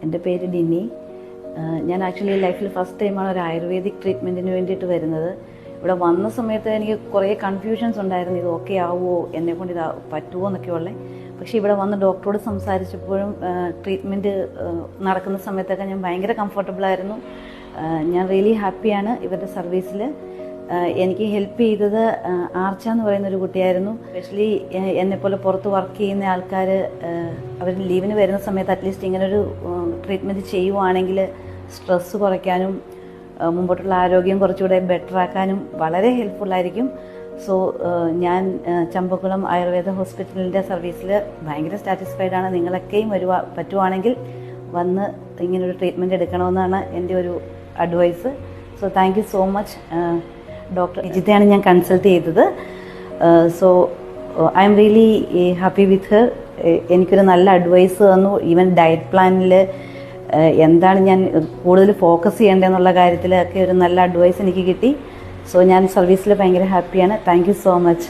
എൻ്റെ പേര് ഡിന്നി. ഞാൻ ആക്ച്വലി ലൈഫിൽ ഫസ്റ്റ് ടൈമാണ് ഒരു ആയുർവേദിക് ട്രീറ്റ്മെൻറ്റിന് വേണ്ടിയിട്ട് വരുന്നത്. ഇവിടെ വന്ന സമയത്ത് എനിക്ക് കുറേ കൺഫ്യൂഷൻസ് ഉണ്ടായിരുന്നു, ഇത് ഓക്കെ ആവുമോ, എന്നെക്കൊണ്ട് ഇത് പറ്റുമോ എന്നൊക്കെ ഉള്ളത്. പക്ഷേ ഇവിടെ വന്ന് ഡോക്ടറോട് സംസാരിച്ചപ്പോഴും ട്രീറ്റ്മെൻറ്റ് നടക്കുന്ന സമയത്തൊക്കെ ഞാൻ ഭയങ്കര കംഫർട്ടബിളായിരുന്നു. ഞാൻ റിയലി ഹാപ്പിയാണ് ഇവരുടെ സർവീസിൽ. എനിക്ക് ഹെൽപ്പ് ചെയ്തത് ആർച്ച എന്ന് പറയുന്നൊരു കുട്ടിയായിരുന്നു. എസ്പെഷ്യലി എന്നെപ്പോലെ പുറത്ത് വർക്ക് ചെയ്യുന്ന ആൾക്കാർ അവർ ലീവിന് വരുന്ന സമയത്ത് അറ്റ്ലീസ്റ്റ് ഇങ്ങനൊരു ട്രീറ്റ്മെൻറ്റ് ചെയ്യുവാണെങ്കിൽ സ്ട്രെസ്സ് കുറയ്ക്കാനും മുമ്പോട്ടുള്ള ആരോഗ്യം കുറച്ചുകൂടെ ബെറ്ററാക്കാനും വളരെ ഹെൽപ്ഫുള്ളായിരിക്കും. സോ ഞാൻ ചമ്പക്കുളം ആയുർവേദ ഹോസ്പിറ്റലിൻ്റെ സർവീസിൽ ഭയങ്കര സാറ്റിസ്ഫൈഡ് ആണ്. നിങ്ങളൊക്കെയും പറ്റുവാണെങ്കിൽ വന്ന് ഇങ്ങനൊരു ട്രീറ്റ്മെൻറ്റ് എടുക്കണമെന്നാണ് എൻ്റെ ഒരു advice. So thank you so much. Doctor ഇജിതയാണ് ഞാൻ കൺസൾട്ട് ചെയ്തത്. So I'm really happy with her. എനിക്കൊരു നല്ല അഡ്വൈസ് തന്നു. ഈവൻ ഡയറ്റ് പ്ലാനിൽ എന്താണ് ഞാൻ കൂടുതൽ ഫോക്കസ് ചെയ്യേണ്ടതെന്നുള്ള കാര്യത്തിലൊക്കെ ഒരു നല്ല അഡ്വൈസ് എനിക്ക് കിട്ടി. സോ ഞാൻ സർവീസിൽ ഭയങ്കര ഹാപ്പിയാണ്. Thank you so much.